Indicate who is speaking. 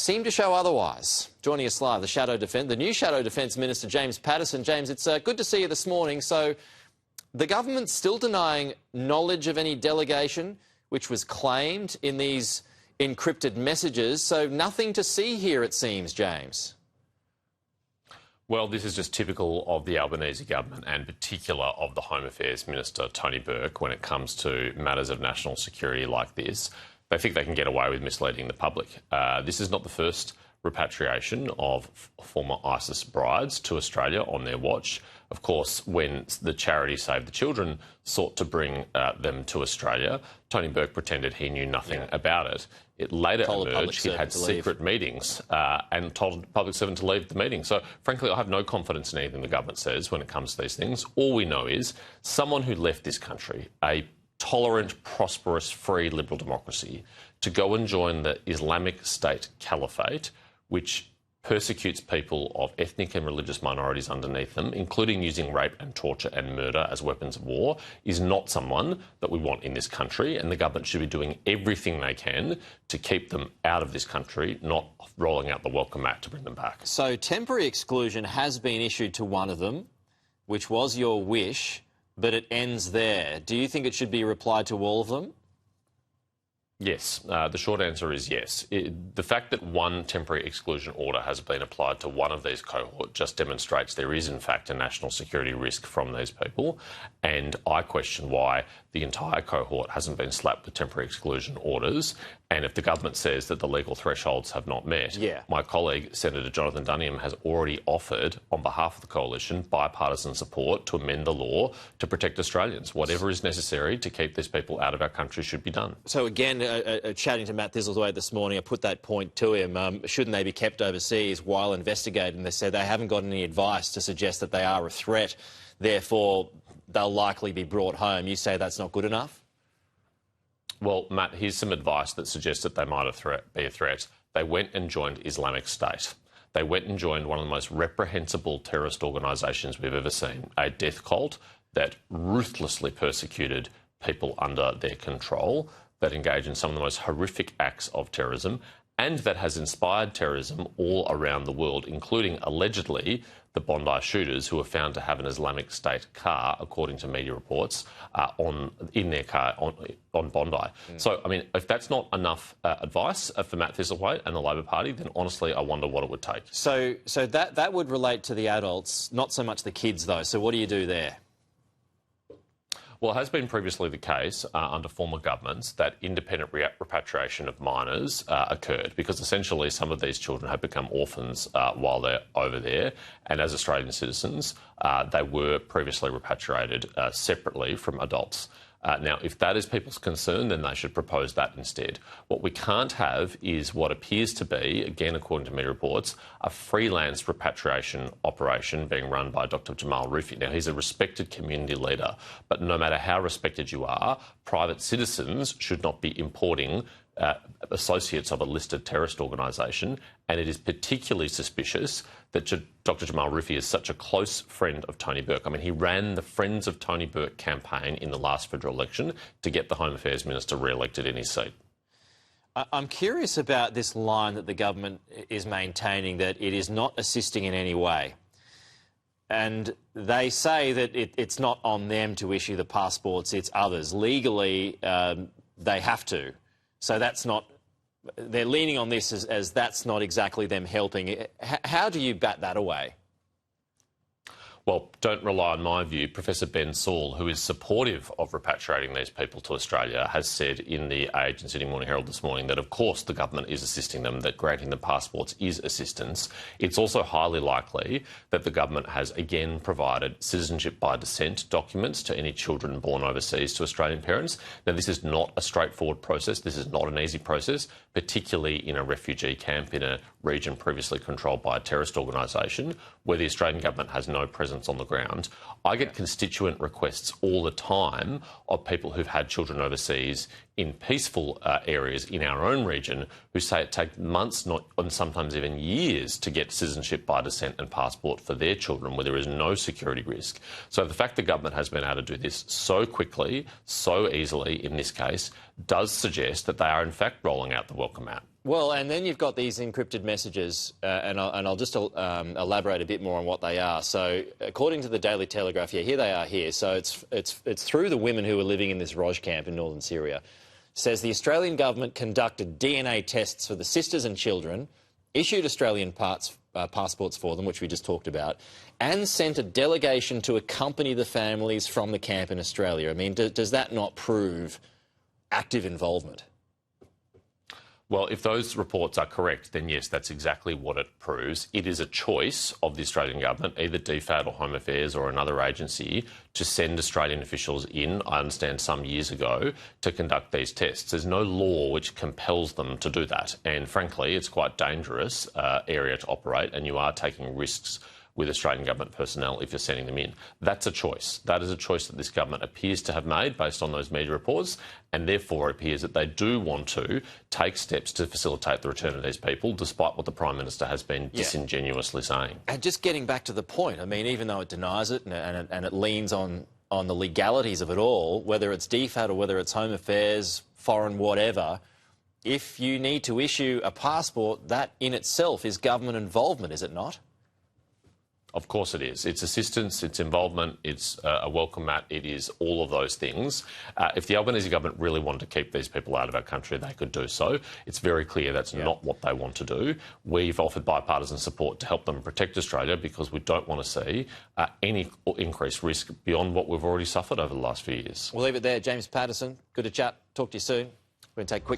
Speaker 1: seem to show otherwise. Joining us live, the new Shadow Defence Minister, James Patterson. James, it's good to see you this morning. So the government's still denying knowledge of any delegation which was claimed in these encrypted messages. So nothing to see here, it seems, James.
Speaker 2: Well, this is just typical of the Albanese government and particular of the Home Affairs Minister, Tony Burke, when it comes to matters of national security like this. They think they can get away with misleading the public. This is not the first repatriation of former ISIS brides to Australia on their watch. Of course, when the charity Save the Children sought to bring them to Australia, Tony Burke pretended he knew nothing about it. It later emerged he had secret meetings and told the public servant to leave the meeting. So, frankly, I have no confidence in anything the government says when it comes to these things. All we know is someone who left this country, a tolerant, prosperous, free liberal democracy, to go and join the Islamic State Caliphate, which persecutes people of ethnic and religious minorities underneath them, including using rape and torture and murder as weapons of war, is not someone that we want in this country, and the government should be doing everything they can to keep them out of this country, not rolling out the welcome mat to bring them back.
Speaker 1: So temporary exclusion has been issued to one of them, which was your wish, but it ends there. Do you think it should be replied to all of them?
Speaker 2: Yes, the short answer is yes. The fact that one temporary exclusion order has been applied to one of these cohorts just demonstrates there is, in fact, a national security risk from these people. And I question why the entire cohort hasn't been slapped with temporary exclusion orders. And if the government says that the legal thresholds have not met, my colleague, Senator Jonathan Duniam, has already offered, on behalf of the coalition, bipartisan support to amend the law to protect Australians. Whatever is necessary to keep these people out of our country should be done.
Speaker 1: So again, chatting to Matt Thistlethwaite this morning, I put that point to him. Shouldn't they be kept overseas while investigating? They said they haven't got any advice to suggest that they are a threat. Therefore, they'll likely be brought home. You say that's not good enough?
Speaker 2: Well, Matt, here's some advice that suggests that they might be a threat. They went and joined Islamic State. They went and joined one of the most reprehensible terrorist organisations we've ever seen, a death cult that ruthlessly persecuted people under their control, that engage in some of the most horrific acts of terrorism, and that has inspired terrorism all around the world, including, allegedly, the Bondi shooters, who were found to have an Islamic State car, according to media reports, in their car on Bondi. So, I mean, if that's not enough advice for Matt Thistlethwaite and the Labor Party, then honestly, I wonder what it would take.
Speaker 1: So that would relate to the adults, not so much the kids, though. So what do you do there?
Speaker 2: Well, it has been previously the case under former governments that independent repatriation of minors occurred, because essentially some of these children had become orphans while they're over there, and as Australian citizens, they were previously repatriated separately from adults. Now, if that is people's concern, then they should propose that instead. What we can't have is what appears to be, again according to media reports, a freelance repatriation operation being run by Dr Jamal Rufi. Now, he's a respected community leader, but no matter how respected you are, private citizens should not be importing associates of a listed terrorist organisation, and it is particularly suspicious that Dr Jamal Rufi is such a close friend of Tony Burke. I mean, he ran the Friends of Tony Burke campaign in the last federal election to get the Home Affairs Minister re-elected in his seat.
Speaker 1: I'm curious about this line that the government is maintaining, that it is not assisting in any way. And they say that it's not on them to issue the passports, it's others. Legally, they have to. So that's not... They're leaning on this as that's not exactly them helping. How do you bat that away? Well, don't rely on my view. Professor Ben Saul, who is supportive of repatriating these people to Australia, has said in the Age and Sydney Morning Herald this morning that, of course, the government is assisting them, that granting them passports is assistance. It's also highly likely that the government has, again, provided citizenship by descent documents to any children born overseas to Australian parents. Now, this is not a straightforward process. This is not an easy process, particularly in a refugee camp in a region previously controlled by a terrorist organisation where the Australian government has no presence on the ground. I get constituent requests all the time of people who've had children overseas
Speaker 2: in peaceful areas in our own region who say it takes months, and sometimes even years, to get citizenship by descent and passport for their children, where there is no security risk. So the fact the government has been able to do this so quickly, so easily in this case, does suggest that they are in fact rolling out the welcome mat.
Speaker 1: Well, and then you've got these encrypted messages, and I'll just elaborate a bit more on what they are. So, according to the Daily Telegraph, here they are here. So it's through the women who were living in this Roj camp in northern Syria. It says the Australian government conducted DNA tests for the sisters and children, issued Australian passports for them, which we just talked about, and sent a delegation to accompany the families from the camp in Australia. I mean, does that not prove active involvement?
Speaker 2: Well, if those reports are correct, then yes, that's exactly what it proves. It is a choice of the Australian government, either DFAT or Home Affairs or another agency, to send Australian officials in, I understand some years ago, to conduct these tests. There's no law which compels them to do that. And frankly, it's quite a dangerous area to operate, and you are taking risks with Australian government personnel if you're sending them in. That's a choice. That is a choice that this government appears to have made based on those media reports, and therefore it appears that they do want to take steps to facilitate the return of these people, despite what the Prime Minister has been disingenuously saying. And
Speaker 1: just getting back to the point, I mean, even though it denies it and it leans on the legalities of it all, whether it's DFAT or whether it's Home Affairs, foreign whatever, if you need to issue a passport, that in itself is government involvement, is it not?
Speaker 2: Of course it is. It's assistance, it's involvement, it's a welcome mat, it is all of those things. If the Albanese government really wanted to keep these people out of our country, they could do so. It's very clear that's not what they want to do. We've offered bipartisan support to help them protect Australia because we don't want to see any increased risk beyond what we've already suffered over the last few years.
Speaker 1: We'll leave it there. James Patterson, good to chat. Talk to you soon. We're going to take a quick